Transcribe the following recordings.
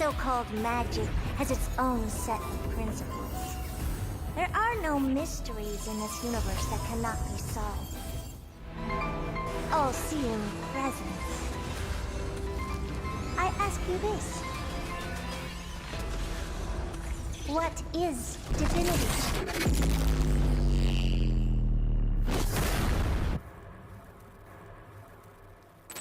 so-called magic has its own set of principles. There are no mysteries in this universe that cannot be solved. All-seeing presence. I ask you this. What is divinity?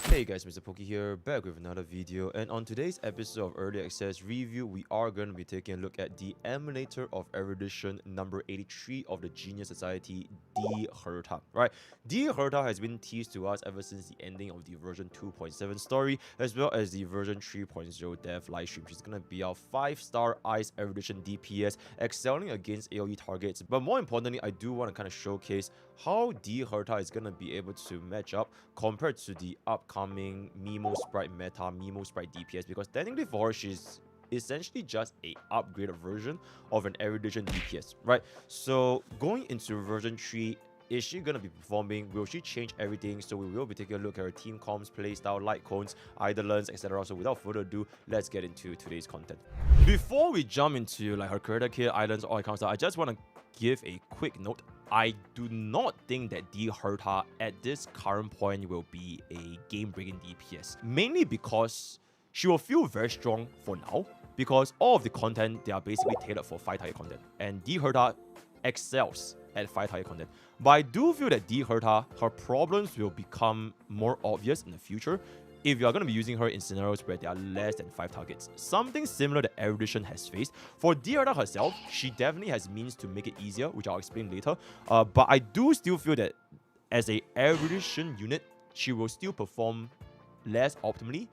Hey guys, MrPokke here, back with another video, and on today's episode of Early Access Review, we are going to be taking a look at the emulator of Erudition number 83 of the Genius Society, The Herta. Right, The Herta has been teased to us ever since the ending of the version 2.7 story, as well as the version 3.0 dev livestream. She's going to be our 5-star Ice Erudition DPS, excelling against AoE targets, but more importantly, I do want to kind of showcase how The Herta is going to be able to match up compared to the upcoming Mimo Sprite meta, Mimo Sprite DPS, because technically for her, she's essentially just a upgraded version of an Erudition DPS, right? So going into version 3, is she going to be performing? Will she change everything? So we will be taking a look at her team comps, playstyle, Lightcones, Eidolons, etc. So without further ado, let's get into today's content. Before we jump into like her character kit, Eidolons, all that kind of stuff, I just want to give a quick note. I do not think that The Herta at this current point will be a game-breaking DPS. Mainly because she will feel very strong for now, because all of the content, they are basically tailored for 5-tier content. And The Herta excels at 5-tier content. But I do feel that The Herta, her problems will become more obvious in the future if you are going to be using her in scenarios where there are less than 5 targets. Something similar that Erudition has faced. For The Herta herself, she definitely has means to make it easier, which I'll explain later. But I do still feel that as a Erudition unit, she will still perform less optimally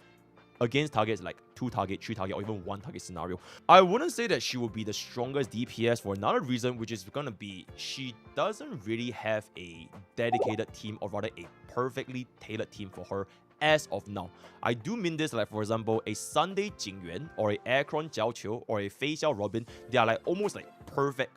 against targets like 2 target, 3 target, or even 1 target scenario. I wouldn't say that she will be the strongest DPS for another reason, which is going to be she doesn't really have a dedicated team, or rather a perfectly tailored team for her as of now. I do mean this, like for example, a Sunday Jingyuan or a Aircron Jiao Qiu or a Fei Xiao Robin. They are like almost like perfect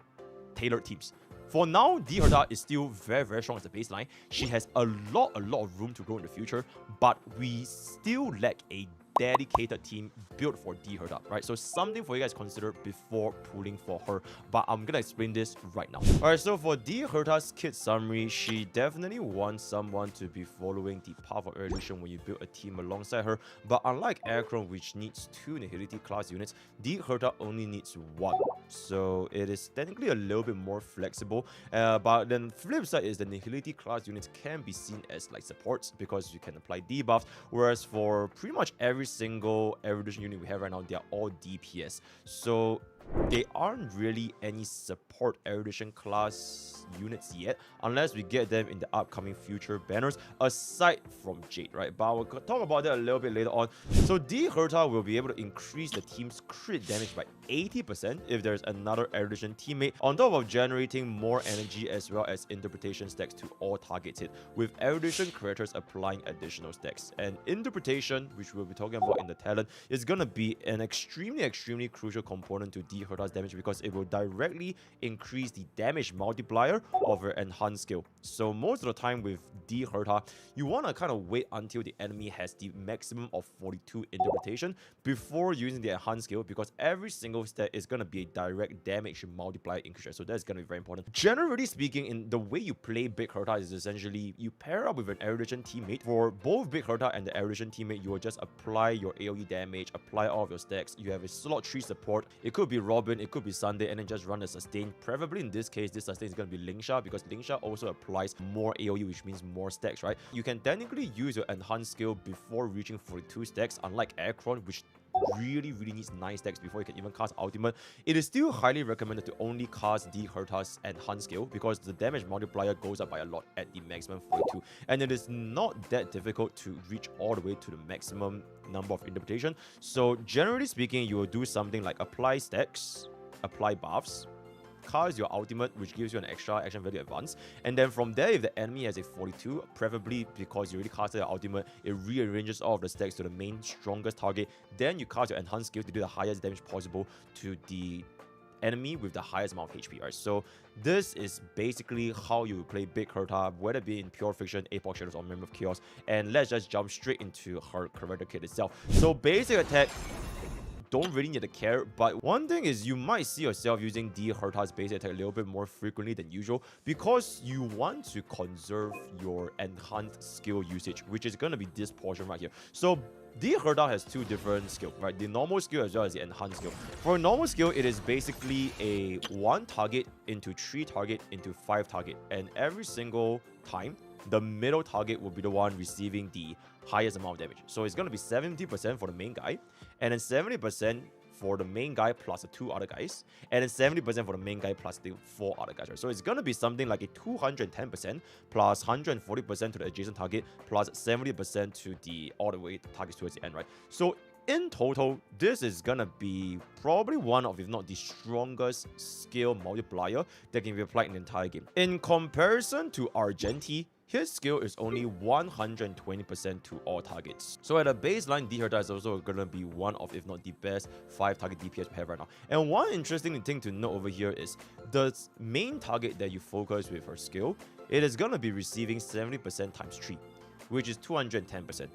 tailored teams. For now, The Herta is still very strong as a baseline. She has a lot of room to grow in the future, but we still lack a dedicated team built for The Herta, right? So something for you guys to consider before pulling for her, but I'm gonna explain this right now. Alright, so for The Herta's kit summary, she definitely wants someone to be following the path of Erudition when you build a team alongside her, but unlike Aircron, which needs 2 Nihility class units, The Herta only needs 1. So it is technically a little bit more flexible, but then flip side is the Nihility class units can be seen as like supports because you can apply debuffs, whereas for pretty much every single Erudition unit we have right now, they are all DPS. So they aren't really any support Erudition class units yet, unless we get them in the upcoming future banners, aside from Jade, right? But we'll talk about that a little bit later on. So The Herta will be able to increase the team's crit damage by 80% if there's another Erudition teammate, on top of generating more energy as well as interpretation stacks to all targets hit, with Erudition creators applying additional stacks. And interpretation, which we'll be talking about in the talent, is gonna be an extremely crucial component to The Herta's damage, because it will directly increase the damage multiplier of her enhanced skill. So most of the time with The Herta, you want to kind of wait until the enemy has the maximum of 42 interpretation before using the enhanced skill, because every single stat is going to be a direct damage multiplier increase. So that's going to be very important. Generally speaking, in the way you play Big Herta is essentially you pair up with an Erudition teammate. For both Big Herta and the Erudition teammate, you will just apply your AoE damage, apply all of your stacks. You have a slot 3 support. It could be Robin, it could be Sunday, and then just run a sustain. Preferably in this case, this sustain is going to be Lingsha, because Lingsha also applies more AoE, which means more stacks, right? You can technically use your enhanced skill before reaching 42 stacks, unlike Aircron, which really needs 9 stacks before you can even cast ultimate. It is still highly recommended to only cast The Herta's enhanced skill, because the damage multiplier goes up by a lot at the maximum 42, and it is not that difficult to reach all the way to the maximum number of interpretation. So generally speaking, you will do something like apply stacks, apply buffs, cast your ultimate, which gives you an extra action value advance, and then from there, if the enemy has a 42, preferably because you already casted your ultimate, it rearranges all of the stacks to the main strongest target. Then you cast your enhanced skill to do the highest damage possible to the enemy with the highest amount of HP, right? So this is basically how you play Big Herta, whether it be in Pure Fiction, Epoch Shadows, or Memory of Chaos. And let's just jump straight into her character kit itself. So basic attack, don't really need to care. But one thing is you might see yourself using the Herta's base attack a little bit more frequently than usual because you want to conserve your enhanced skill usage, which is going to be this portion right here. So the Herta has two different skills, right? The normal skill as well as the enhanced skill. For a normal skill, it is basically a 1 target into 3 target into 5 target. And every single time, the middle target will be the one receiving the highest amount of damage. So it's going to be 70% for the main guy, and then 70% for the main guy plus the 2 other guys, and then 70% for the main guy plus the 4 other guys, right? So it's gonna be something like a 210% plus 140% to the adjacent target plus 70% to the all the way targets towards the end, right? So in total, this is gonna be probably one of, if not the strongest skill multiplier that can be applied in the entire game. In comparison to Argenti, his skill is only 120% to all targets. So at a baseline, the Herta is also gonna be one of, if not the best, 5 target DPS we have right now. And one interesting thing to note over here is the main target that you focus with her skill, it is gonna be receiving 70% times 3, which is 210%.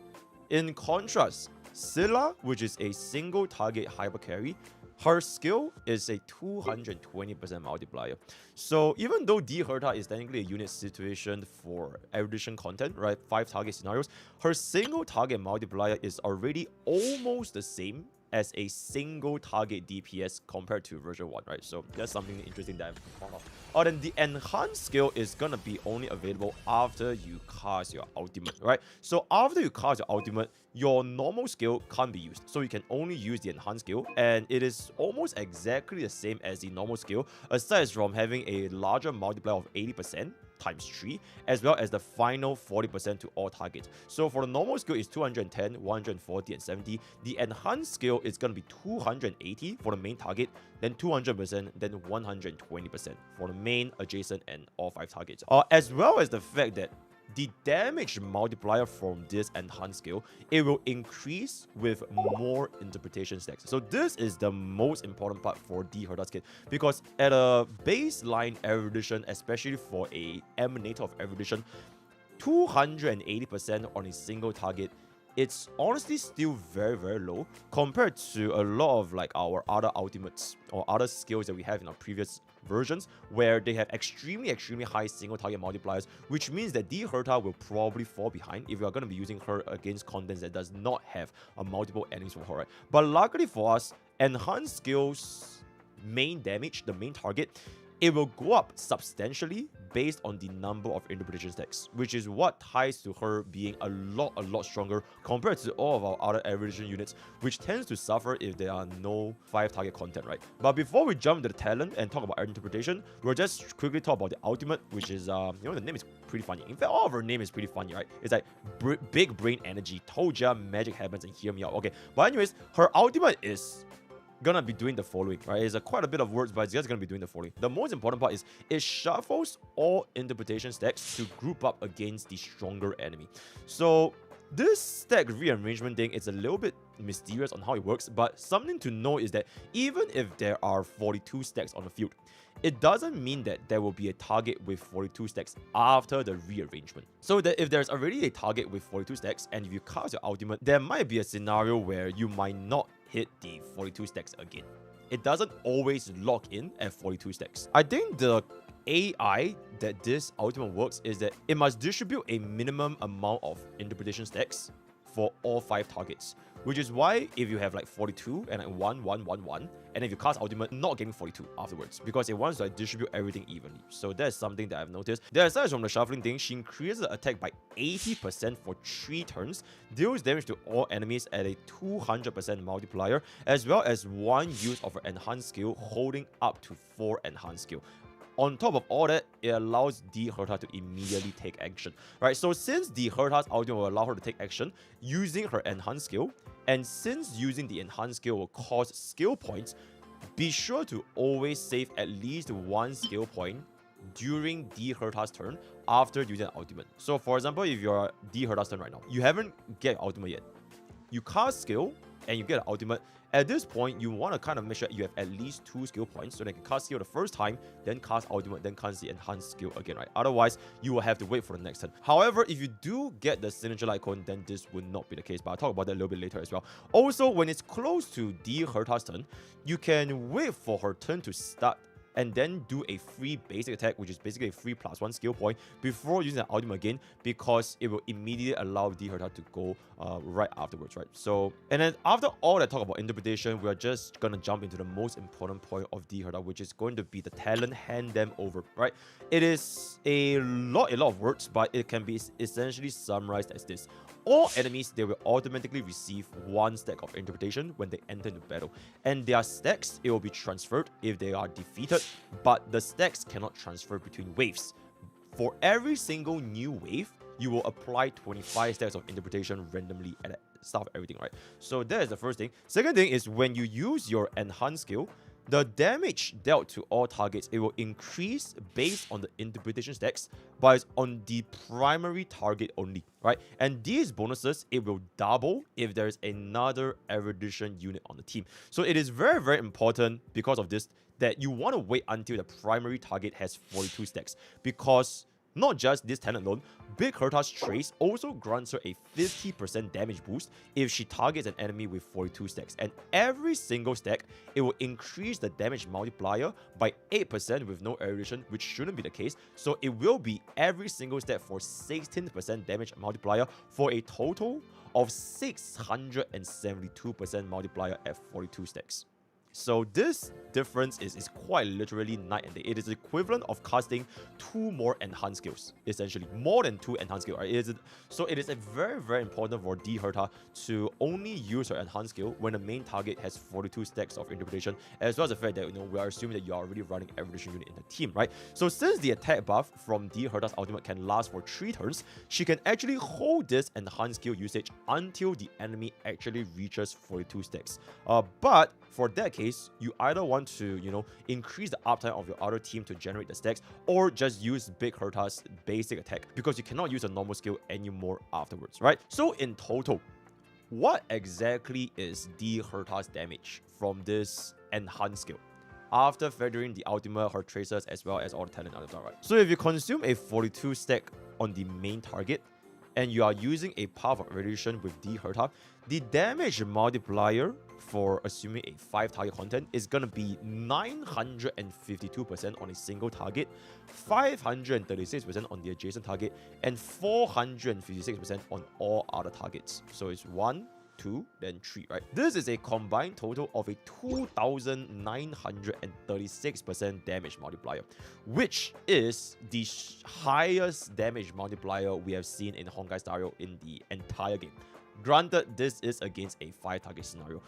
In contrast, Scylla, which is a single target hyper carry, her skill is a 220% multiplier. So even though the Herta is technically a unit situation for Erudition content, right, 5 target scenarios, her single target multiplier is already almost the same as a single target DPS compared to version 1, right? So that's something interesting that I've found out. Oh, then the enhanced skill is gonna be only available after you cast your ultimate, right? So after you cast your ultimate, your normal skill can't be used. So you can only use the enhanced skill, and it is almost exactly the same as the normal skill, aside from having a larger multiplier of 80% times 3, as well as the final 40% to all targets. So for the normal skill is 210, 140, and 70. The enhanced skill is going to be 280 for the main target, then 200%, then 120% for the main, adjacent, and all 5 targets. As well as the fact that the damage multiplier from this enhanced skill, it will increase with more interpretation stacks. So this is the most important part for the Herta kit, because at a baseline Erudition, especially for a emanator of Erudition, 280% on a single target, it's honestly still very, very low compared to a lot of like our other ultimates or other skills that we have in our previous versions, where they have extremely high single target multipliers, which means that the Herta will probably fall behind if you are going to be using her against contents that does not have a multiple enemies for her, right? But luckily for us, enhanced skills main damage, the main target, it will go up substantially based on the number of interpretation stacks, which is what ties to her being a lot stronger compared to all of our other Erudition units, which tends to suffer if there are no 5 target content, right? But before we jump to the talent and talk about interpretation, we'll just quickly talk about the ultimate, which is, the name is pretty funny. In fact, all of her name is pretty funny, right? It's like big brain energy, told ya magic happens and hear me out. Okay, but anyways, her ultimate is gonna be doing the following, right? It's quite a bit of words, but it's just gonna be doing the following. The most important part is it shuffles all interpretation stacks to group up against the stronger enemy. So this stack rearrangement thing is a little bit mysterious on how it works, but something to know is that even if there are 42 stacks on the field, it doesn't mean that there will be a target with 42 stacks after the rearrangement. So that if there's already a target with 42 stacks, and if you cast your ultimate, there might be a scenario where you might not hit the 42 stacks again. It doesn't always lock in at 42 stacks. I think the AI that this ultimate works is that it must distribute a minimum amount of interpretation stacks for all 5 targets, which is why if you have like 42 and like 1, 1, 1, 1, and if you cast ultimate, not getting 42 afterwards, because it wants to like distribute everything evenly. So that's something that I've noticed. Then aside from the shuffling thing, she increases the attack by 80% for 3 turns, deals damage to all enemies at a 200% multiplier, as well as 1 use of her enhanced skill, holding up to 4 enhanced skill. On top of all that, it allows the Herta to immediately take action, right? So since the Herta's ultimate will allow her to take action using her enhanced skill, and since using the enhanced skill will cost skill points, be sure to always save at least 1 skill point during the Herta's turn after using an ultimate. So for example, if you're the Herta's turn right now, you haven't get ultimate yet, you cast skill, and you get an ultimate, at this point, you want to kind of make sure you have at least 2 skill points so that you can cast skill the first time, then cast ultimate, then cast the enhanced skill again, right? Otherwise, you will have to wait for the next turn. However, if you do get the signature Lightcone, then this would not be the case, but I'll talk about that a little bit later as well. Also, when it's close to the Herta's turn, you can wait for her turn to start and then do a free basic attack, which is basically a free +1 skill point before using the ultimate again, because it will immediately allow the Herta to go right afterwards, right? So, and then after all that talk about interpretation, we are just gonna jump into the most important point of the Herta, which is going to be the talent Hand Them Over, right? It is a lot of words, but it can be essentially summarized as this. All enemies, they will automatically receive 1 stack of interpretation when they enter into battle. And their stacks, it will be transferred if they are defeated, but the stacks cannot transfer between waves. For every single new wave, you will apply 25 stacks of interpretation randomly at the start of everything, right? So that is the first thing. Second thing is when you use your enhanced skill, the damage dealt to all targets, it will increase based on the interpretation stacks, but it's on the primary target only, right? And these bonuses, it will double if there's another Erudition unit on the team. So it is very, very important because of this that you want to wait until the primary target has 42 stacks, because not just this talent alone, Big Herta's Trace also grants her a 50% damage boost if she targets an enemy with 42 stacks. And every single stack, it will increase the damage multiplier by 8% with no erudition, which shouldn't be the case. So it will be every single stack for 16% damage multiplier for a total of 672% multiplier at 42 stacks. So this difference is quite literally night and day. It is equivalent of casting 2 more enhanced skills, essentially. More than 2 enhanced skills, right? So it is a very, very important for the Herta to only use her enhanced skill when the main target has 42 stacks of interpretation, as well as the fact that, we are assuming that you are already running Erudition unit in the team, right? So since the attack buff from the Herta's ultimate can last for 3 turns, she can actually hold this enhanced skill usage until the enemy actually reaches 42 stacks. But for that case, you either want to, increase the uptime of your other team to generate the stacks, or just use Big Herta's basic attack, because you cannot use a normal skill anymore afterwards, right? So in total, what exactly is the Herta's damage from this enhanced skill after feathering the ultimate, her tracers, as well as all the talent items, right? So if you consume a 42 stack on the main target, and you are using a Path of Erudition with the Herta, the damage multiplier for assuming a 5 target content is gonna be 952% on a single target, 536% on the adjacent target, and 456% on all other targets. So it's 1, 2, then 3, right? This is a combined total of a 2,936% damage multiplier, which is the highest damage multiplier we have seen in Honkai scenario in the entire game. Granted, this is against a 5 target scenario.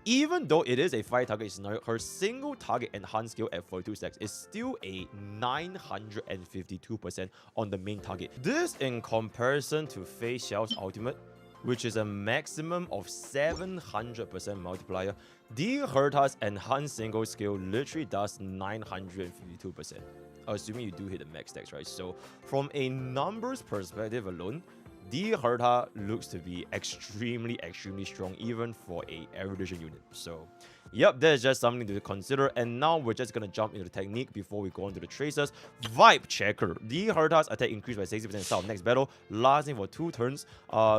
Even though it is a 5 target scenario, her single target enhanced skill at 42 stacks is still a 952% on the main target. This in comparison to Fei Xiao's ultimate, which is a maximum of 700% multiplier, the Herta's enhanced single skill literally does 952%, assuming you do hit the max stacks, right? So from a numbers perspective alone, the Herta looks to be extremely strong, even for a Erudition unit. So yep, that is just something to consider. And now we're just gonna jump into the technique before we go on to the tracers. Vibe Checker. The Herta's attack increased by 60% at the start of next battle, lasting for 2 turns.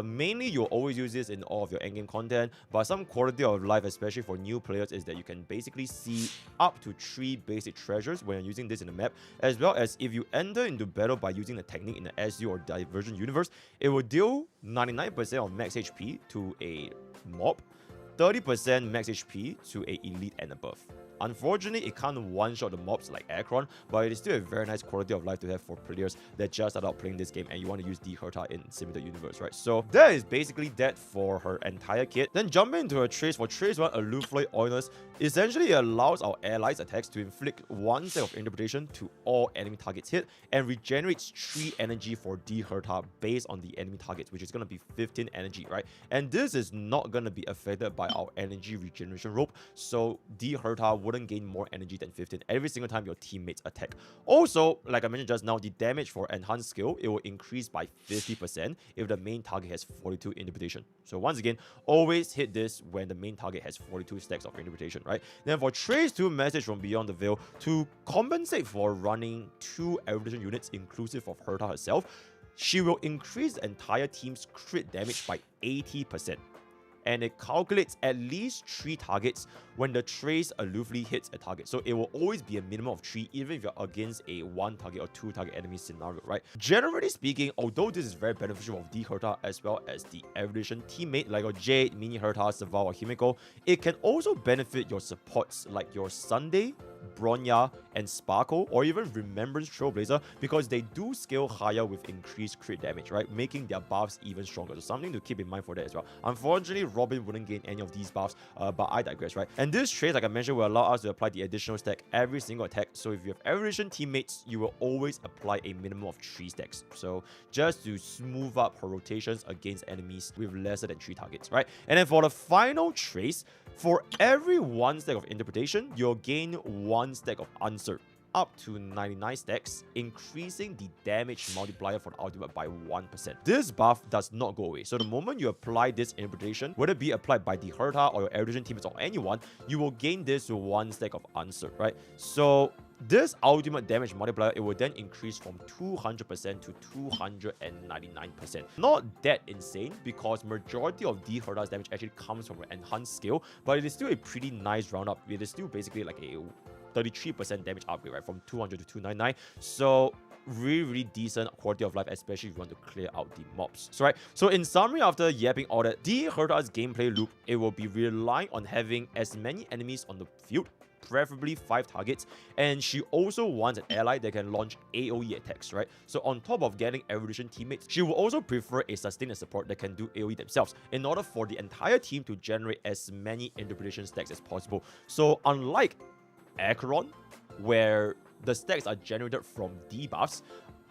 Mainly, you'll always use this in all of your endgame content, but some quality of life, especially for new players, is that you can basically see up to 3 basic treasures when you're using this in the map, as well as if you enter into battle by using the technique in the SU or Divergent universe, it will deal 99% of max HP to a mob, 30% max HP to a elite and above. Unfortunately, it can't one-shot the mobs like Akron, but it is still a very nice quality of life to have for players that just started out playing this game and you want to use the Herta in similar universe, right? So that is basically that for her entire kit. Then jumping into her trace, for trace 1, Alufloid Oilers, essentially it allows our allies' attacks to inflict 1 set of interpretation to all enemy targets hit, and regenerates 3 energy for the Herta based on the enemy targets, which is going to be 15 energy, right? And this is not going to be affected by our energy regeneration rope, so the Herta wouldn't gain more energy than 15 every single time your teammates attack. Also, like I mentioned just now, the damage for enhanced skill, it will increase by 50% if the main target has 42 interpretation. So once again, always hit this when the main target has 42 stacks of interpretation, right? Then for Trace 2 Message from Beyond the Veil, to compensate for running 2 Erudition units inclusive of Herta herself, she will increase the entire team's crit damage by 80%. And it calculates at least 3 targets when the trace aloofly hits a target. So it will always be a minimum of 3, even if you're against a 1 target or 2 target enemy scenario, right? Generally speaking, although this is very beneficial of the Herta as well as the Erudition teammate like your Jade, Mini Herta, Saval, or Himiko, it can also benefit your supports like your Sunday, Bronya, and Sparkle, or even Remembrance Trailblazer, because they do scale higher with increased crit damage, right? Making their buffs even stronger. So something to keep in mind for that as well. Unfortunately, Robin wouldn't gain any of these buffs, but I digress, right? And this trait, like I mentioned, will allow us to apply the additional stack every single attack. So if you have Erudition teammates, you will always apply a minimum of 3 stacks. So just to smooth up her rotations against enemies with lesser than 3 targets, right? And then for the final trace, for every 1 stack of interpretation, you'll gain 1 stack of answer, up to 99 stacks, increasing the damage multiplier for the ultimate by 1%. This buff does not go away. So the moment you apply this interpretation, whether it be applied by the Herta or your Erudition teammates or anyone, you will gain this 1 stack of answer, right? So this ultimate damage multiplier, it will then increase from 200% to 299%. Not that insane, because majority of the Herta's damage actually comes from an enhanced skill, but it is still a pretty nice roundup. It is still basically like a 33% damage upgrade, right, from 200 to 299. So really decent quality of life, especially if you want to clear out the mobs. So in summary, after yapping all that, the Herta's gameplay loop, it will be relying on having as many enemies on the field, preferably 5 targets, and she also wants an ally that can launch AoE attacks, right? So on top of getting Erudition teammates, she will also prefer a sustainer support that can do AoE themselves in order for the entire team to generate as many interpretation stacks as possible. So unlike Acheron, where the stacks are generated from debuffs,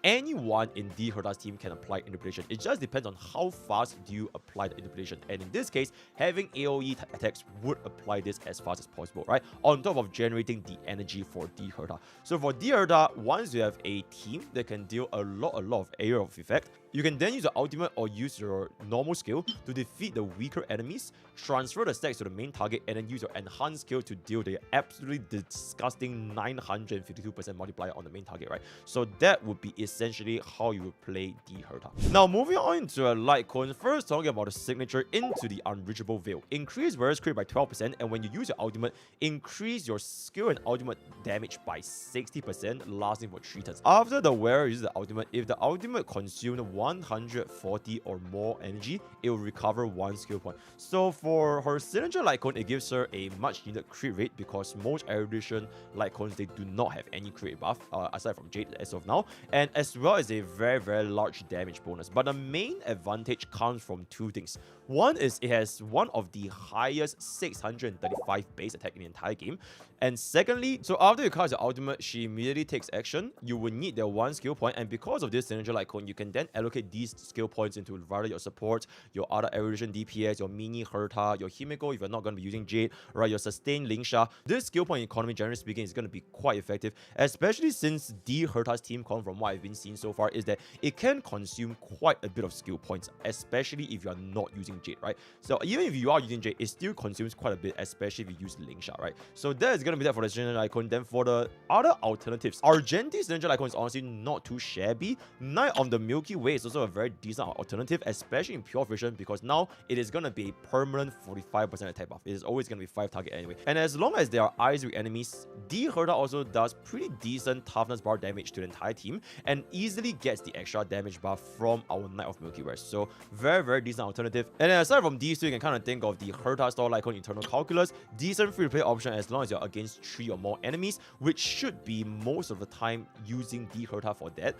anyone in the Herta's team can apply interpretation. It just depends on how fast do you apply the interpretation. And in this case, having AoE attacks would apply this as fast as possible, right? On top of generating the energy for the Herta. So for the Herta, once you have a team that can deal a lot of area of effect, you can then use the ultimate or use your normal skill to defeat the weaker enemies, transfer the stacks to the main target, and then use your enhanced skill to deal the absolutely disgusting 952% multiplier on the main target, right? So that would be essentially how you would play the Herta. Now moving on to a Lightcone, first talking about the signature into the Unreachable Veil. Increase various crit by 12%, and when you use your ultimate, increase your skill and ultimate damage by 60%, lasting for 3 turns. After the wearer uses the ultimate, if the ultimate consumed 140 or more energy, it will recover 1 skill point. So for her signature Lightcone, it gives her a much needed crit rate, because most Erudition Lightcones, they do not have any crit buff aside from Jade as of now, and as well as a very large damage bonus. But the main advantage comes from 2 things. One is it has one of the highest 635 base attack in the entire game, and secondly, so after you cast your ultimate, she immediately takes action. You will need the 1 skill point, and because of this signature Lightcone, you can then allocate these skill points into either your support, your other Erudition DPS, your Mini Herta, your Himiko if you're not going to be using Jade, right, your sustained Lingsha. This skill point economy, generally speaking, is going to be quite effective, especially since the Herta's team con, from what I've been seeing so far, is that it can consume quite a bit of skill points, especially if you're not using Jade, right? So even if you are using Jade, it still consumes quite a bit, especially if you use Lingsha, right? So that is going to be that for the signature Lightcone. Then for the other alternatives, Argenti's signature Lightcone is honestly not too shabby. Knight of the Milky Way is also a very decent alternative, especially in pure vision, because now it is going to be a permanent 45% attack buff. It is always going to be 5 target anyway. And as long as there are eyes with enemies, the Herta also does pretty decent toughness bar damage to the entire team, and easily gets the extra damage buff from our Knight of Milky Way. So very decent alternative. And then aside from these two, you can kind of think of the Herta style Lightcone Internal Calculus. Decent free to play option as long as you're against 3 or more enemies, which should be most of the time using the Herta for that.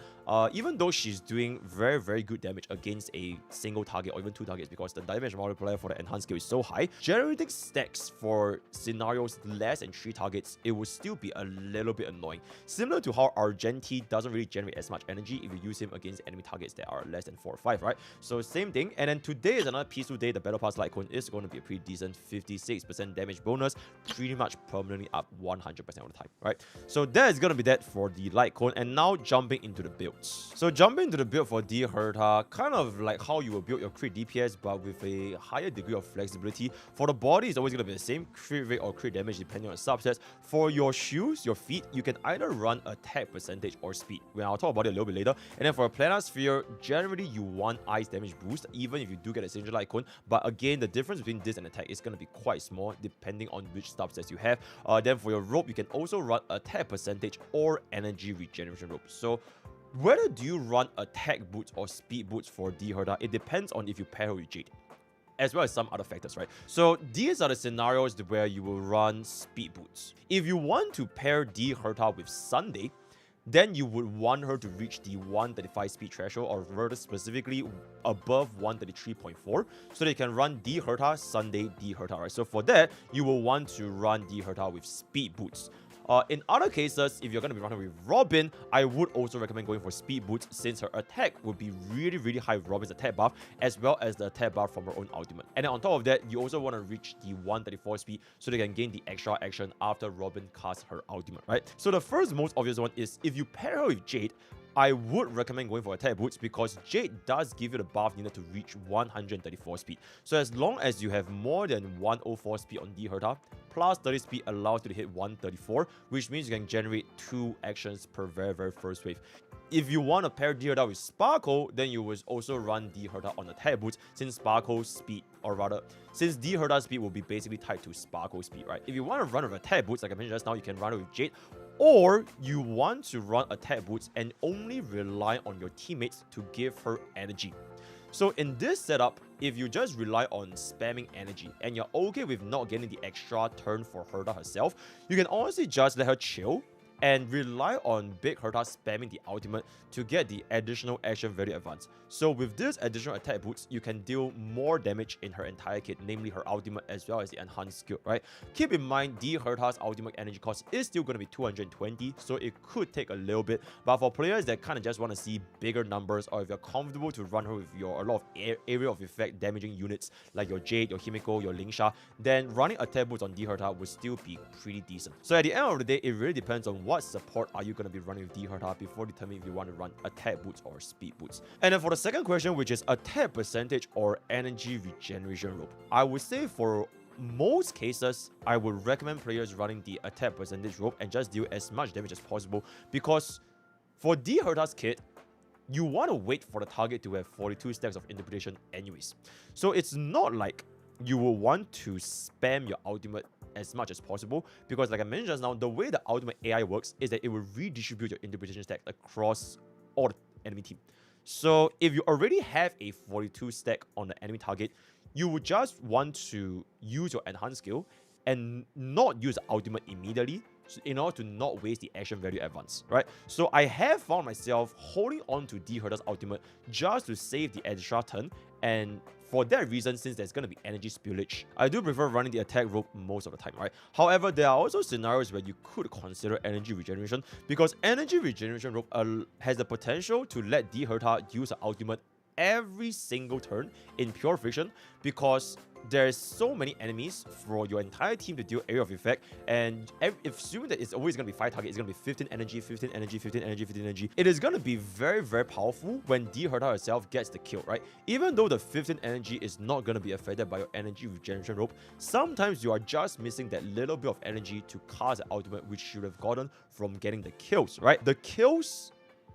Even though she's doing very good damage against a single target or even two targets because the damage multiplier for the enhanced skill is so high. Generating stacks for scenarios less than 3 targets, it will still be a little bit annoying. Similar to how Argenti doesn't really generate as much energy if you use him against enemy targets that are less than 4 or 5, right? So same thing. And then today is another peaceful day. The Battle Pass Lightcone is going to be a pretty decent 56% damage bonus, pretty much permanently up 100% of the time, right? So that is going to be that for the Lightcone. And now jumping into the builds. So jumping into the build for the Herta, kind of like how you will build your crit DPS, but with a higher degree of flexibility. For the body, it's always going to be the same crit rate or crit damage depending on the subsets. For your shoes, your feet, you can either run attack percentage or speed. Well, I'll talk about it a little bit later. And then for a planar sphere, generally you want ice damage boost, even if you do get a signature Lightcone. But again, the difference between this and attack is going to be quite small depending on which subsets you have. Then for your rope, you can also run attack percentage or energy regeneration rope. So whether do you run attack boots or speed boots for the Herta, it depends on if you pair her with Jade, as well as some other factors, right? So these are the scenarios where you will run speed boots. If you want to pair the Herta with Sunday, then you would want her to reach the 135 speed threshold, or rather specifically above 133.4, so that you can run the Herta, Sunday, the Herta, right? So for that, you will want to run the Herta with speed boots. In other cases, if you're going to be running with Robin, I would also recommend going for speed boots, since her attack would be really high with Robin's attack buff, as well as the attack buff from her own ultimate. And then on top of that, you also want to reach the 134 speed so they can gain the extra action after Robin casts her ultimate, right? So the first most obvious one is if you pair her with Jade, I would recommend going for attack boots because Jade does give you the buff needed to reach 134 speed. So as long as you have more than 104 speed on the Herta, plus 30 speed allows you to hit 134, which means you can generate 2 actions per very first wave. If you want to pair the Herta with Sparkle, then you will also run the Herta on attack boots, since Sparkle's speed, or rather, since the Herta's speed will be basically tied to Sparkle's speed, right? If you want to run with attack boots, like I mentioned just now, you can run it with Jade, or you want to run attack boots and only rely on your teammates to give her energy. So in this setup, if you just rely on spamming energy and you're okay with not getting the extra turn for Herta herself, you can honestly just let her chill and rely on Big Herta spamming the ultimate to get the additional action value advance. So with this additional attack boots, you can deal more damage in her entire kit, namely her ultimate as well as the enhanced skill, right? Keep in mind, the Herta's ultimate energy cost is still going to be 220, so it could take a little bit. But for players that kind of just want to see bigger numbers, or if you're comfortable to run her with a lot of area of effect damaging units like your Jade, your Himiko, your Lingsha, then running attack boots on the Herta would still be pretty decent. So at the end of the day, it really depends on what support are you going to be running with the Herta before determining if you want to run attack boots or speed boots. And then for the second question, which is attack percentage or energy regeneration rope, I would say for most cases, I would recommend players running the attack percentage rope and just deal as much damage as possible, because for the Herta's kit, you want to wait for the target to have 42 stacks of interpretation anyways. So it's not like you will want to spam your ultimate as much as possible, because like I mentioned just now, the way the ultimate AI works is that it will redistribute your interpretation stack across all the enemy team. So if you already have a 42 stack on the enemy target, you would just want to use your enhanced skill and not use the ultimate immediately in order to not waste the action value advance, right? So I have found myself holding on to the Herta's ultimate just to save the extra turn, and for that reason, since there's going to be energy spillage, I do prefer running the attack rope most of the time, right? However, there are also scenarios where you could consider energy regeneration, because energy regeneration rope has the potential to let the Herta use her ultimate every single turn in pure friction, because there's so many enemies for your entire team to deal area of effect, and assuming that it's always going to be 5 targets, it's going to be 15 energy, 15 energy, 15 energy, 15 energy. It is going to be very powerful when the Herta herself gets the kill, right? Even though the 15 energy is not going to be affected by your energy regeneration rope, sometimes you are just missing that little bit of energy to cast the ultimate, which you should have gotten from getting the kills, right? The kills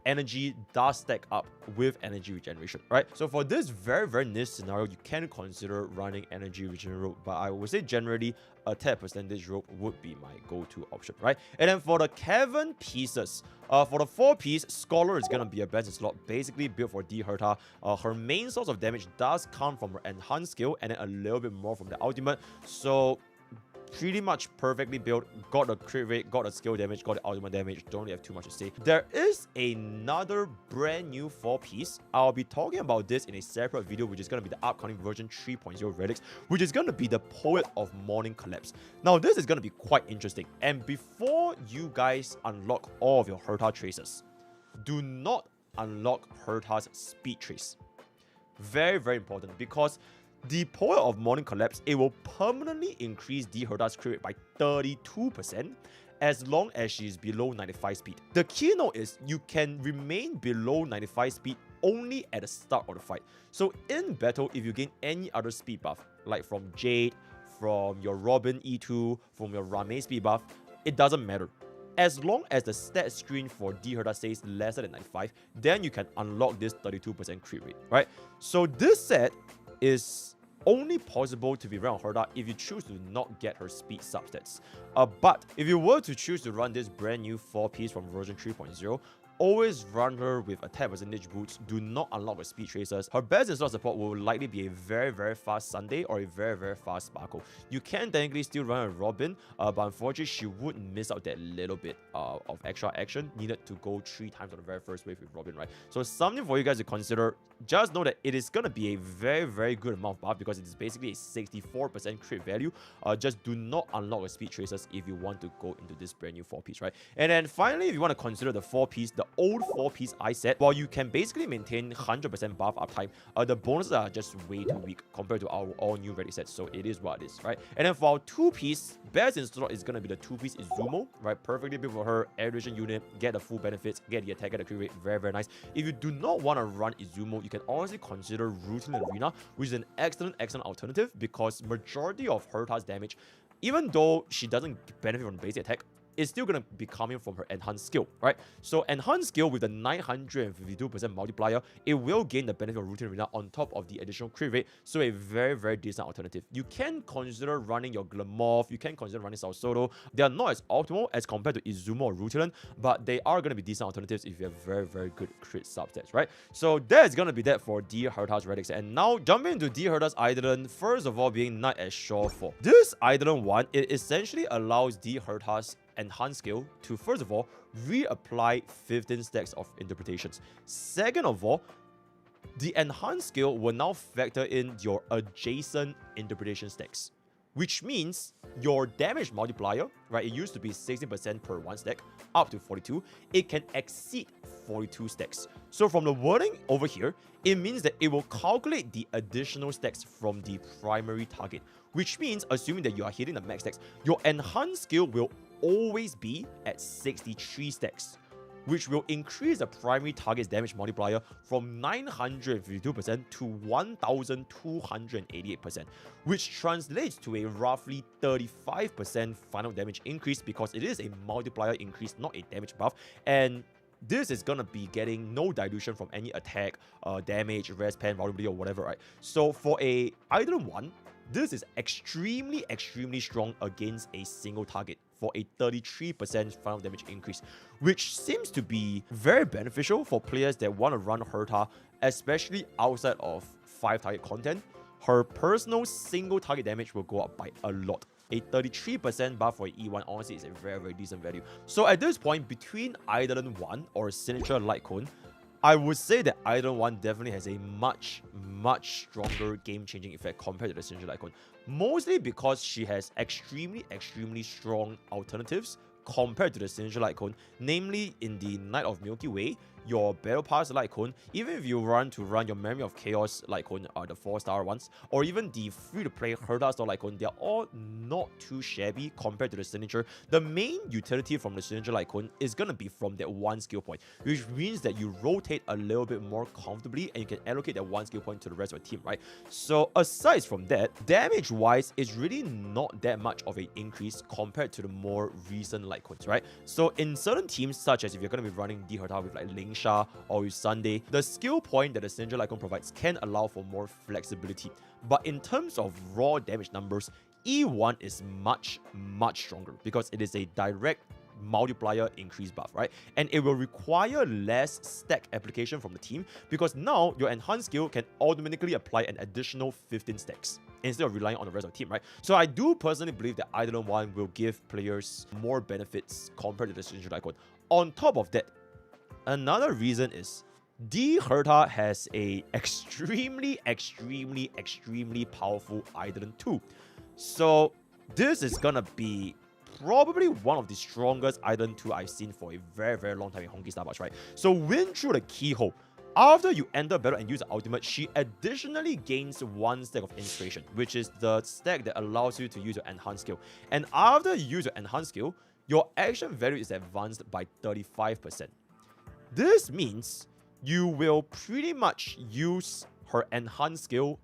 energy does stack up with energy regeneration, right? So for this very niche scenario, you can consider running energy regeneration rope, but I would say generally attack percentage rope would be my go-to option, right? And then for the cavern pieces, for the 4-piece, Scholar is gonna be a better slot, basically built for the Herta. Her main source of damage does come from her enhanced skill, and then a little bit more from the ultimate. So pretty much perfectly built, got the crit rate, got the skill damage, got the ultimate damage, don't really have too much to say. There is another brand new 4-piece. I'll be talking about this in a separate video, which is going to be the upcoming version 3.0 Relics, which is going to be the Poet of Morning Collapse. Now, this is going to be quite interesting. And before you guys unlock all of your Herta traces, do not unlock Herta's speed trace. Very, very important, because the Poet of Morning Collapse, it will permanently increase the Herta's crit rate by 32% as long as she is below 95 speed. The keynote is you can remain below 95 speed only at the start of the fight. So in battle, if you gain any other speed buff, like from Jade, from your Robin E2, from your Rame speed buff, it doesn't matter. As long as the stat screen for D Herta says lesser than 95, then you can unlock this 32% crit rate, right? So this set is only possible to be run on Herta if you choose to not get her speed substats. But if you were to choose to run this brand new 4-piece from version 3.0, always run her with attack percentage boots. Do not unlock her speed tracers. Her best in-slot support will likely be a very, very fast Sunday or a very, very fast Sparkle. You can technically still run a Robin, but unfortunately she would miss out that little bit of extra action needed to go 3 times on the very first wave with Robin, right? So something for you guys to consider. Just know that it is going to be a very, very good amount of buff because it is basically a 64% crit value. Just do not unlock the speed tracers if you want to go into this brand new 4-piece, right? And then finally, if you want to consider the 4-piece, the old 4-piece I set, while you can basically maintain 100% buff uptime, the bonuses are just way too weak compared to our all-new ready sets, so it is what it is, right? And then for our 2-piece, best in slot is going to be the 2-piece Izumo, right? Perfectly built for her, Erudition unit, get the full benefits, get the attack, get the crit rate, very, very nice. If you do not want to run Izumo, you can honestly consider Routine Arena, which is an excellent alternative because majority of Herta's damage, even though she doesn't benefit from basic attack, is still going to be coming from her enhanced skill, right? So enhanced skill with the 952% multiplier, it will gain the benefit of Routine Arena on top of the additional crit rate, so a very, very decent alternative. You can consider running your Glamorph, you can consider running Salsodo. They are not as optimal as compared to Izumo or Rutilan, but they are going to be decent alternatives if you have very, very good crit substats, right? So that's going to be that for D Herta's Relics. And now jumping into D Herta's Eidolon, first of all being Knight as Shore 4. This Eidolon 1, it essentially allows D Herta's enhanced skill to, first of all, reapply 15 stacks of interpretations. Second of all, the enhanced skill will now factor in your adjacent interpretation stacks, which means your damage multiplier, right, it used to be 16% per 1 stack, up to 42, it can exceed 42 stacks. So from the wording over here, it means that it will calculate the additional stacks from the primary target, which means, assuming that you are hitting the max stacks, your enhanced skill will always be at 63 stacks, which will increase the primary target's damage multiplier from 952% to 1288%, which translates to a roughly 35% final damage increase because it is a multiplier increase, not a damage buff. And this is gonna be getting no dilution from any attack, damage, rest pen, vulnerability, or whatever, right? So for a Eidolon 1, this is extremely strong against a single target for a 33% final damage increase, which seems to be very beneficial for players that want to run Herta, especially outside of 5-target content. Her personal single target damage will go up by a lot. A 33% buff for E1 honestly is a very, very decent value. So at this point, between Eidolon 1 or Signature Lightcone, I would say that Eidolon 1 definitely has a much stronger game-changing effect compared to the Signature Lightcone. Mostly because she has extremely strong alternatives compared to the Signature Lightcone, namely in the Knight of Milky Way, your Battle Pass Lightcone, even if you run your Memory of Chaos Lightcone, the 4-star ones, or even the free-to-play Herta Store Lightcone, they're all not too shabby compared to the Signature. The main utility from the Signature Lightcone is going to be from that one skill point, which means that you rotate a little bit more comfortably and you can allocate that one skill point to the rest of the team, right? So aside from that, damage-wise, it's really not that much of an increase compared to the more recent Lightcones, right? So in certain teams, such as if you're going to be running D Herta with like Lingsha or with Sunday, the skill point that the Signature Lightcone provides can allow for more flexibility. But in terms of raw damage numbers, E1 is much stronger because it is a direct multiplier increase buff, right? And it will require less stack application from the team because now your enhanced skill can automatically apply an additional 15 stacks. instead of relying on the rest of the team, right? So I do personally believe that Eidolon 1 will give players more benefits compared to the Signature Lightcone. On top of that, another reason is The Herta has a extremely powerful Eidolon 2. So this is gonna be probably one of the strongest Eidolon 2 I've seen for a very long time in Honkai Star Wars, right? So Wind Through the Keyhole. After you enter battle and use the ultimate, she additionally gains 1 stack of inspiration, which is the stack that allows you to use your enhanced skill. And after you use your enhanced skill, your action value is advanced by 35%. This means you will pretty much use her enhanced skill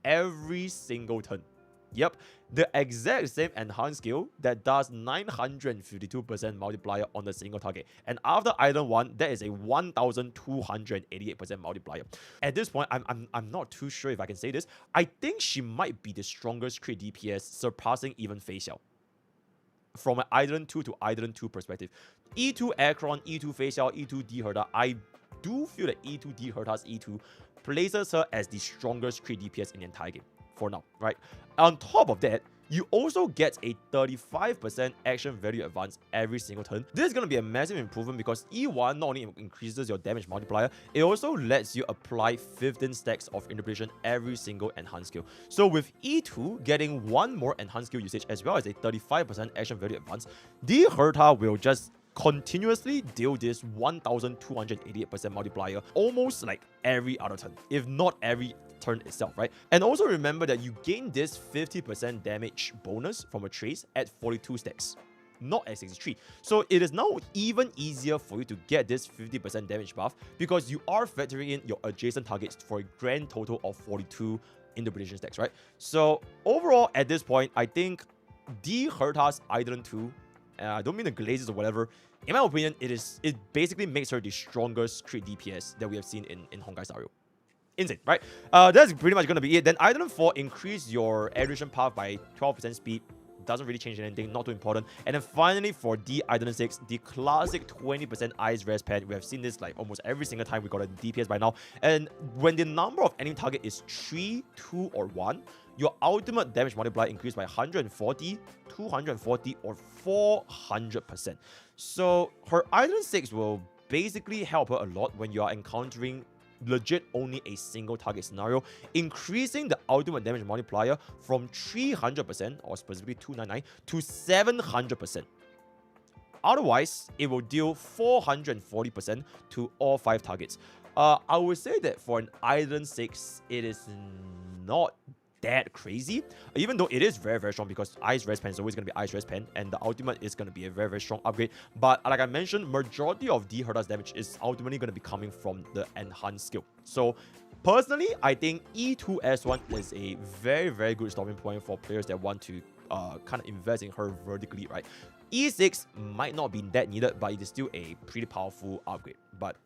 every single turn. Yep, the exact same enhanced skill that does 952% multiplier on the single target. And after Eidolon 1, that is a 1288% multiplier. At this point, I'm not too sure if I can say this. I think she might be the strongest crit DPS, surpassing even Fei Xiao. From an Eidolon 2 to Eidolon 2 perspective. E2 Aircron, E2 Fei Xiao, E2 D Herta, I do feel that E2 D Herta's E2 places her as the strongest crit DPS in the entire game. For now, right? On top of that, you also get a 35% action value advance every single turn. This is going to be a massive improvement because E1 not only increases your damage multiplier, it also lets you apply 15 stacks of interpretation every single enhanced skill. So with E2 getting 1 more enhanced skill usage as well as a 35% action value advance, the Herta will just continuously deal this 1288% multiplier almost like every other turn, if not every turn itself, right? And also remember that you gain this 50% damage bonus from a trace at 42 stacks, not at 63. So it is now even easier for you to get this 50% damage buff because you are factoring in your adjacent targets for a grand total of 42 interpretation stacks, right? So overall, at this point, I think the Herta's Eidolon 2, I don't mean the glazes or whatever, in my opinion, it basically makes her the strongest crit DPS that we have seen in Honkai Star Rail. Insane, right? That's pretty much going to be it. Then Eidolon 4, increase your Erudition path by 12% speed. Doesn't really change anything, not too important. And then finally for the Eidolon 6, the classic 20% Ice Rest Pen. We have seen this like almost every single time we got a DPS by now. And when the number of enemy target is 3, 2, or 1, your ultimate damage multiplier increased by 140, 240, or 400%. So her Eidolon 6 will basically help her a lot when you are encountering legit only a single target scenario, increasing the ultimate damage multiplier from 300%, or specifically 299, to 700%. Otherwise, it will deal 440% to all 5 targets. I would say that for an Eidolon 6, it is not that crazy, even though it is very strong because Ice Rest Pen is always going to be Ice Rest Pen and the ultimate is going to be a very strong upgrade. But like I mentioned, majority of the Herta's damage is ultimately going to be coming from the enhanced skill. So personally, I think E2 S1 is a very good stopping point for players that want to kind of invest in her vertically, right? E6 might not be that needed, but it is still a pretty powerful upgrade. But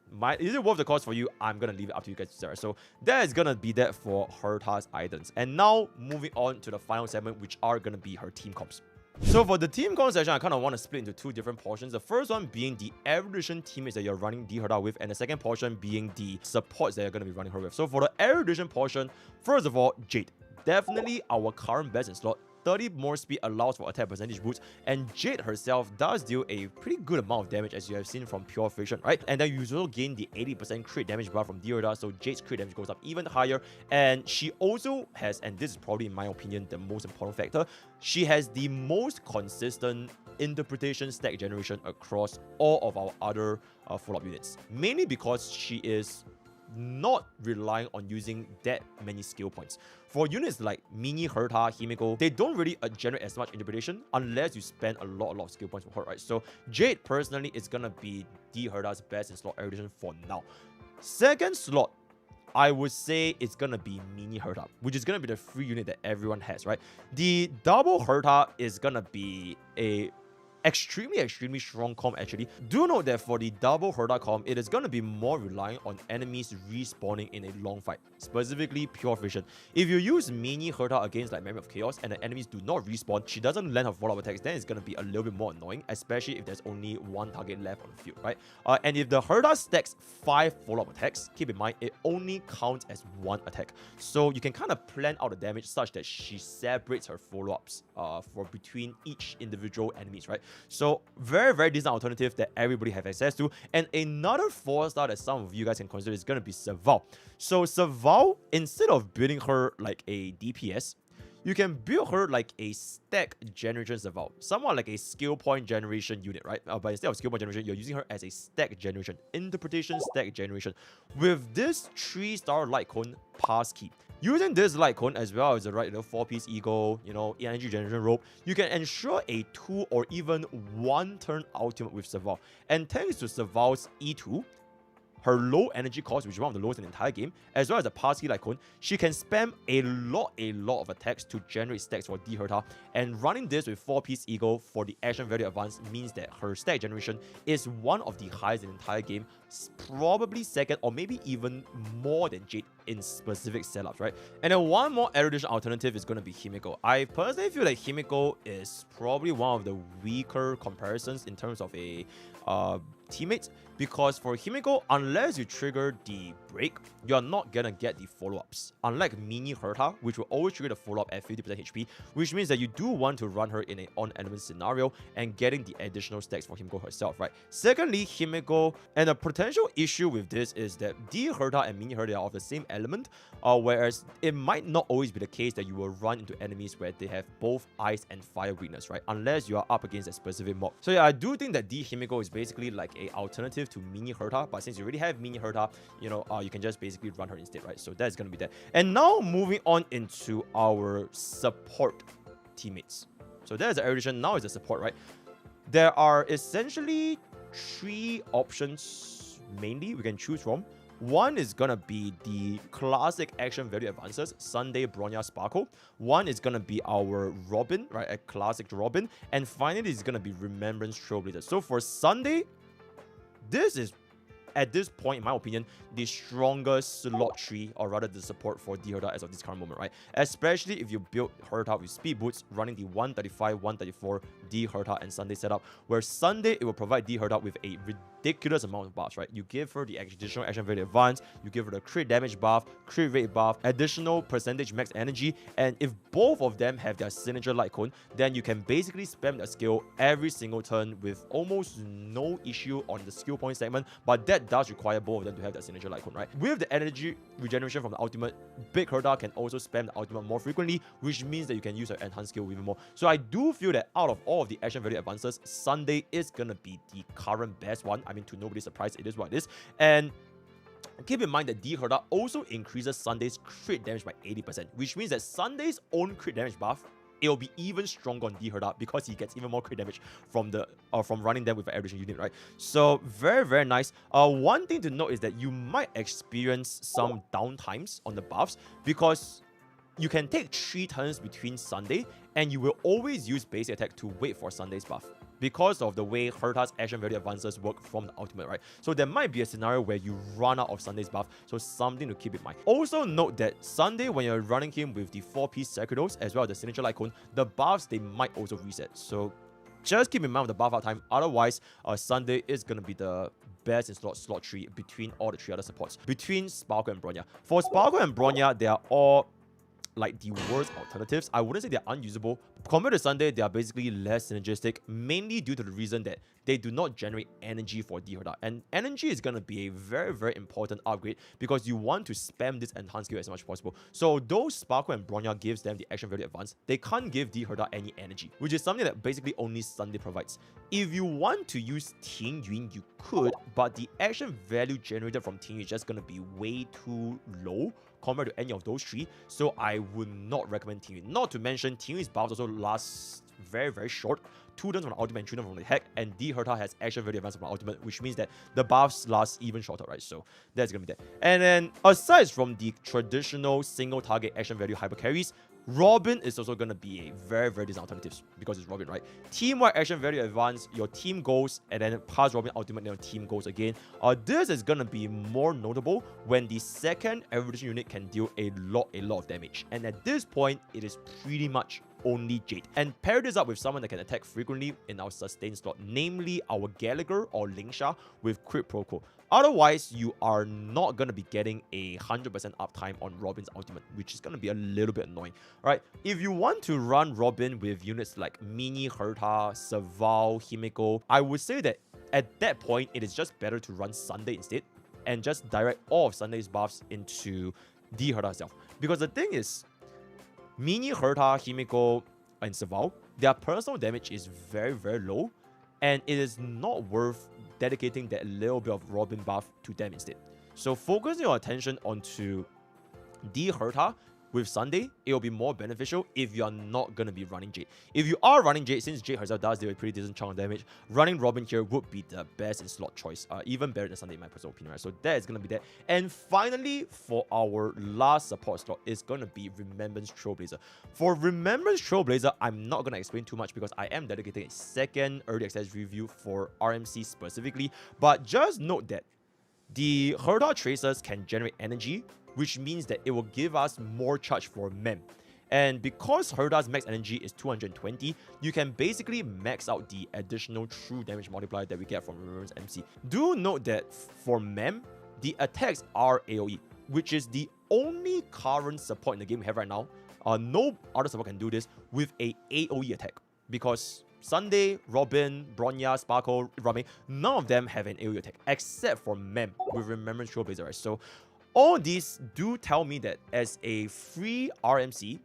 is it worth the cost for you? I'm going to leave it up to you guys to decide. So that is going to be that for Herta's Eidolons. And now moving on to the final segment, which are going to be her team comps. So for the team comp section, I kind of want to split into 2 different portions. The first one being the Erudition teammates that you're running the Herta with, and the second portion being the supports that you're going to be running her with. So for the Erudition portion, first of all, Jade. Definitely our current best in slot. 30 more speed allows for attack percentage boost, and Jade herself does deal a pretty good amount of damage as you have seen from Pure Friction, right? And then you also gain the 80% crit damage bar from Herta, so Jade's crit damage goes up even higher. And she also has, and this is probably in my opinion the most important factor, she has the most consistent interpretation stack generation across all of our other follow-up units, mainly because she is not relying on using that many skill points. For units like Mini, Herta, Himiko, they don't really generate as much interpretation unless you spend a lot of skill points for her, right? So Jade personally is gonna be the Herta's best in slot Erudition for now. Second slot, I would say it's gonna be Mini Herta, which is gonna be the free unit that everyone has, right? The double Herta is gonna be a extremely strong comp actually. Do note that for the double Herta comp, it is going to be more reliant on enemies respawning in a long fight, specifically pure vision. If you use mini Herta against like Memory of Chaos and the enemies do not respawn, she doesn't land her follow-up attacks, then it's going to be a little bit more annoying, especially if there's only one target left on the field, right? And if the Herta stacks 5 follow-up attacks, keep in mind it only counts as 1 attack. So you can kind of plan out the damage such that she separates her follow-ups for between each individual enemies, right? So very decent alternative that everybody have access to. And another 4-star that some of you guys can consider is going to be Serval. So Serval, instead of building her like a DPS, you can build her like a stack generation Serval, somewhat like a skill point generation unit, right? But instead of skill point generation, you're using her as a stack generation, interpretation stack generation, with this 3-star Lightcone pass key. Using this Lightcone as well as the right 4-piece eagle, energy generation rope, you can ensure a 2 or even 1 turn ultimate with Serval. And thanks to Serval's E2, her low energy cost, which is one of the lowest in the entire game, as well as the pass key Lightcone, she can spam a lot of attacks to generate stacks for D Herta. And running this with 4-piece eagle for the action value advance means that her stack generation is one of the highest in the entire game, probably second or maybe even more than Jade in specific setups, right? And then one more Erudition alternative is going to be Himiko. I personally feel like Himiko is probably one of the weaker comparisons in terms of a teammates, because for Himiko, unless you trigger the break, you're not gonna get the follow-ups. Unlike mini Herta, which will always trigger the follow-up at 50% HP, which means that you do want to run her in an on-element scenario and getting the additional stacks for Himiko herself, right? Secondly, Himiko, and a potential issue with this is that D Herta and mini Herta are of the same element, whereas it might not always be the case that you will run into enemies where they have both ice and fire weakness, right? Unless you are up against a specific mob. So yeah, I do think that D Himiko is basically like a alternative to mini Herta, but since you already have mini Herta, you can just basically run her instead, right? So that's gonna be that. And now moving on into our support teammates. So there's the Erudition, now is the support, right? There are essentially 3 options mainly we can choose from. One is gonna be the classic action value advances, Sunday, Bronya, Sparkle. One is gonna be our Robin, right? A classic Robin. And finally, it's gonna be Remembrance Trailblazer. So for Sunday, this is, at this point, in my opinion, the strongest slot tree, or rather the support for D Herta as of this current moment, right? Especially if you build Herta with speed boots, running the 135, 134 D Herta and Sunday setup, where Sunday it will provide D Herta with a ridiculous amount of buffs, right? You give her the additional action value advance, you give her the crit damage buff, crit rate buff, additional percentage max energy, and if both of them have their signature Lightcone, then you can basically spam that skill every single turn with almost no issue on the skill point segment, but that does require both of them to have that signature Lightcone, right? With the energy regeneration from the ultimate, Big Herta can also spam the ultimate more frequently, which means that you can use her enhanced skill even more. So I do feel that out of all of the action value advances, Sunday is gonna be the current best one. I mean, to nobody's surprise, it is what it is. And keep in mind that D Herta also increases Sunday's crit damage by 80%, which means that Sunday's own crit damage buff, it will be even stronger on D Herta because he gets even more crit damage from the from running them with an Erudition unit, right? So very nice. One thing to note is that you might experience some downtimes on the buffs because you can take 3 turns between Sunday and you will always use basic attack to wait for Sunday's buff, because of the way Herta's action value advances work from the ultimate, right? So there might be a scenario where you run out of Sunday's buff, so something to keep in mind. Also note that Sunday, when you're running him with the 4-piece Sacrados as well as the signature Lightcone, the buffs, they might also reset. So just keep in mind with the buff out time. Otherwise, Sunday is going to be the best in slot 3 between all the 3 other supports. Between Sparkle and Bronya. For Sparkle and Bronya, they are all like the worst alternatives. I wouldn't say they're unusable. Compared to Sunday, they are basically less synergistic, mainly due to the reason that they do not generate energy for D Herta. And energy is going to be a very important upgrade because you want to spam this enhanced skill as much as possible. So though Sparkle and Bronya gives them the action value advance, they can't give D Herta any energy, which is something that basically only Sunday provides. If you want to use Ting Yun, you could, but the action value generated from Ting Yun is just going to be way too low compared to any of those 3, so I would not recommend Ting Yun. Not to mention, Ting Yun's buffs also last very short. 2 turns from the ultimate and 3 turns from the hack, and D Herta has action value advance from the ultimate, which means that the buffs last even shorter, right? So that's gonna be that. And then aside from the traditional single target action value hyper carries, Robin is also going to be a very, very decent alternative because it's Robin, right? Teamwork action very advanced. Your team goes and then pass Robin ultimate, then your team goes again. This is going to be more notable when the second Erudition unit can deal a lot of damage. And at this point, it is pretty much only Jade. And pair this up with someone that can attack frequently in our sustain slot, namely our Gallagher or Lingsha with Crit Proco. Otherwise, you are not going to be getting a 100% uptime on Robin's ultimate, which is going to be a little bit annoying. Alright, if you want to run Robin with units like Mini Herta, Saval, Himeko, I would say that at that point, it is just better to run Sunday instead and just direct all of Sunday's buffs into the Herta itself. Because the thing is, Mini Herta, Himeko, and Saval, their personal damage is very, very low, and it is not worth dedicating that little bit of Robin buff to them instead. So focusing your attention onto the Herta with Sunday, it will be more beneficial if you are not going to be running Jade. If you are running Jade, since Jade herself does deal a pretty decent chunk of damage, running Robin here would be the best in slot choice, even better than Sunday in my personal opinion, right? So that is going to be that. And finally, for our last support slot, is going to be Remembrance Trailblazer. For Remembrance Trailblazer, I'm not going to explain too much because I am dedicating a second early access review for RMC specifically, but just note that the Herta Tracers can generate energy, which means that it will give us more charge for Mem. And because Herta's max energy is 220, you can basically max out the additional true damage multiplier that we get from Remembrance MC. Do note that for Mem, the attacks are AoE, which is the only current support in the game we have right now. No other support can do this with a AoE attack, because Sunday, Robin, Bronya, Sparkle, Rame, none of them have an AoE attack except for Mem with Remembrance Trailblazer, right? So all these do tell me that as a free RMC,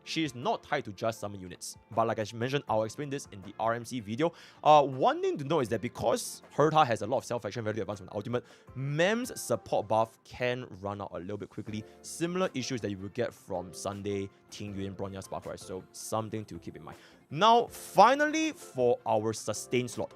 she is not tied to just summon units. But like I mentioned, I'll explain this in the RMC video. One thing to know is that because Herta has a lot of self-action value advanced from the ultimate, Mem's support buff can run out a little bit quickly. Similar issues that you will get from Sunday, Ting Yuan, Bronya, Sparkle, right? So something to keep in mind. Now, finally, for our sustain slot.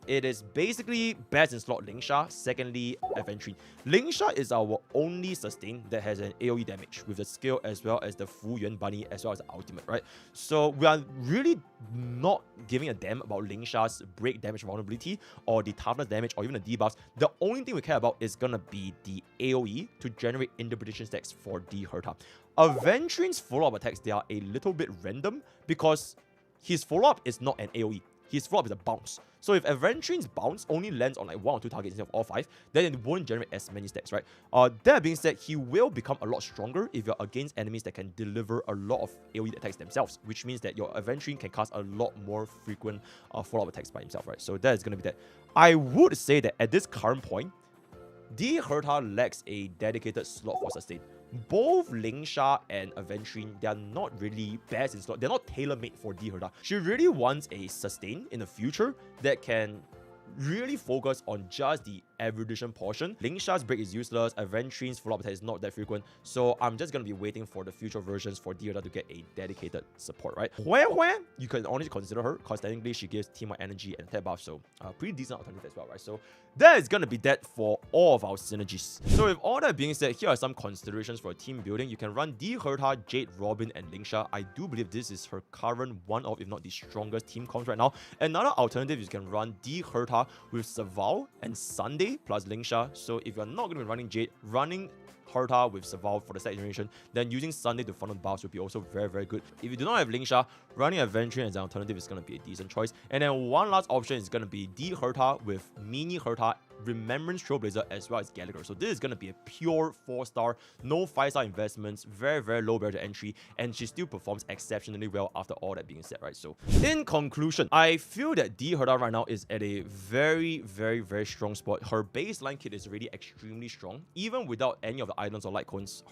It is basically best in slot Lingsha, secondly Aventrine. Lingsha is our only sustain that has an AoE damage with the skill as well as the Fu Yuan Bunny as well as the ultimate, right? So we are really not giving a damn about Lingsha's break damage vulnerability or the toughness damage or even the debuffs. The only thing we care about is gonna be the AoE to generate interpretation stacks for the Herta. Aventrine's follow-up attacks, they are a little bit random because his follow-up is not an AoE. His follow-up is a bounce. So if Aventrine's bounce only lands on like 1 or 2 targets instead of all 5, then it won't generate as many stacks, right? That being said, he will become a lot stronger if you're against enemies that can deliver a lot of AoE attacks themselves, which means that your Aventrine can cast a lot more frequent follow-up attacks by himself, right? So that is going to be that. I would say that at this current point, the Herta lacks a dedicated slot for sustain. Both Lingsha and Aventrine, they are not really best in slot. They're not tailor-made for the Herta. She really wants a sustain in the future that can really focus on just the Erudition portion. Lingsha's break is useless, Aventrine's follow-up attack is not that frequent, so I'm just going to be waiting for the future versions for Herta to get a dedicated support, right? Where you can honestly consider her, because technically she gives teamwork energy and attack buff, so pretty decent alternative as well, right? So that is going to be that for all of our synergies. So with all that being said, here are some considerations for team building. You can run the Herta, Jade, Robin, and Lingsha. I do believe this is her current one of, if not the strongest team comps right now. Another alternative, you can run the Herta with Saval and Sunday plus Lingsha. So if you're not going to be running Jade, running Herta with Saval for the second generation, then using Sunday to funnel buffs would be also very, very good. If you do not have Lingsha, running Aventrine as an alternative is going to be a decent choice. And then one last option is going to be the Herta with Mini Herta, Remembrance Trailblazer, as well as Gallagher. So this is going to be a pure 4-star, no 5-star investments, very, very low barrier to entry, and she still performs exceptionally well after all that being said, right? So in conclusion, I feel that the Herta right now is at a very, very, very strong spot. Her baseline kit is really extremely strong. Even without any of the Eidolons or Lightcones,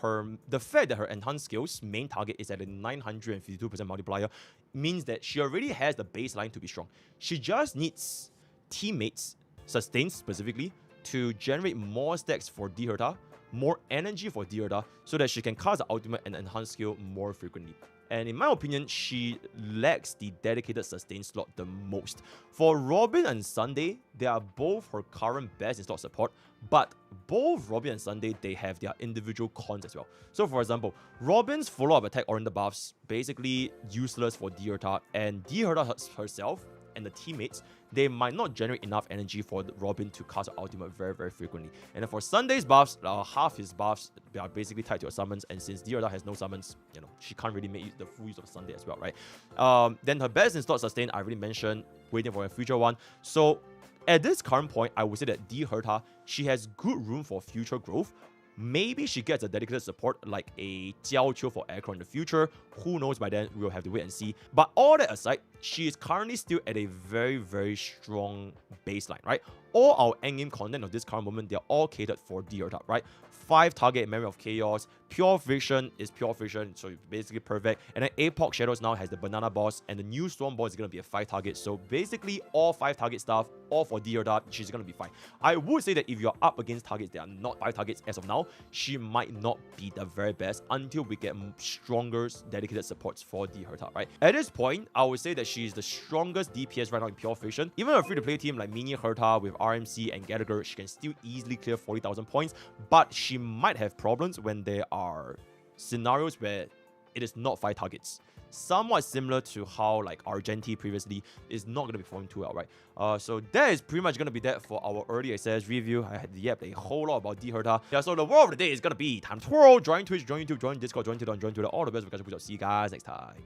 the fact that her enhanced skills main target is at a 952% multiplier means that she already has the baseline to be strong. She just needs teammates, sustain specifically, to generate more stacks for the Herta, more energy for the Herta, so that she can cast the ultimate and enhanced skill more frequently. and in my opinion, she lacks the dedicated sustain slot the most. For Robin and Sunday, they are both her current best in slot support, but both Robin and Sunday, they have their individual cons as well. So for example, Robin's follow-up attack oriented buffs basically useless for The Herta, and The Herta herself and the teammates, they might not generate enough energy for Robin to cast her ultimate very, very frequently. And then for Sunday's buffs, half his buffs are basically tied to her summons, and since The Herta has no summons, you know, she can't really make the full use of Sunday as well, right? Then her best in slot sustain, I already mentioned, waiting for a future one. So at this current point, I would say that The Herta, she has good room for future growth. Maybe she gets a dedicated support like a Jiao Qiu for Aircraft in the future. Who knows, by then we'll have to wait and see. But all that aside, she is currently still at a very, very strong baseline, right? All our endgame content of this current moment, they're all catered for The Herta, right? 5 target Memory of Chaos, Pure Vision is Pure Vision, so it's basically perfect. And then Epoch Shadows now has the Banana Boss, and the new Storm Boss is going to be a 5 target. So basically all 5 target stuff, all for The Herta, she's going to be fine. I would say that if you're up against targets that are not 5 targets as of now, she might not be the very best until we get stronger dedicated supports for The Herta, right? At this point, I would say that she is the strongest DPS right now in Pure Vision. Even a free-to-play team like Mini Herta with RMC and Gallagher, she can still easily clear 40,000 points, but she might have problems when there are scenarios where it is not 5 targets. Somewhat similar to how like Argenti previously is not going to be performing too well, right? So that is pretty much going to be that for our early access review. I had a whole lot about The Herta. Yeah, so the word of the day is going to be time twirl, join Twitch, join YouTube, join Discord, join Twitter, join Twitter. All the best. We'll see you guys next time.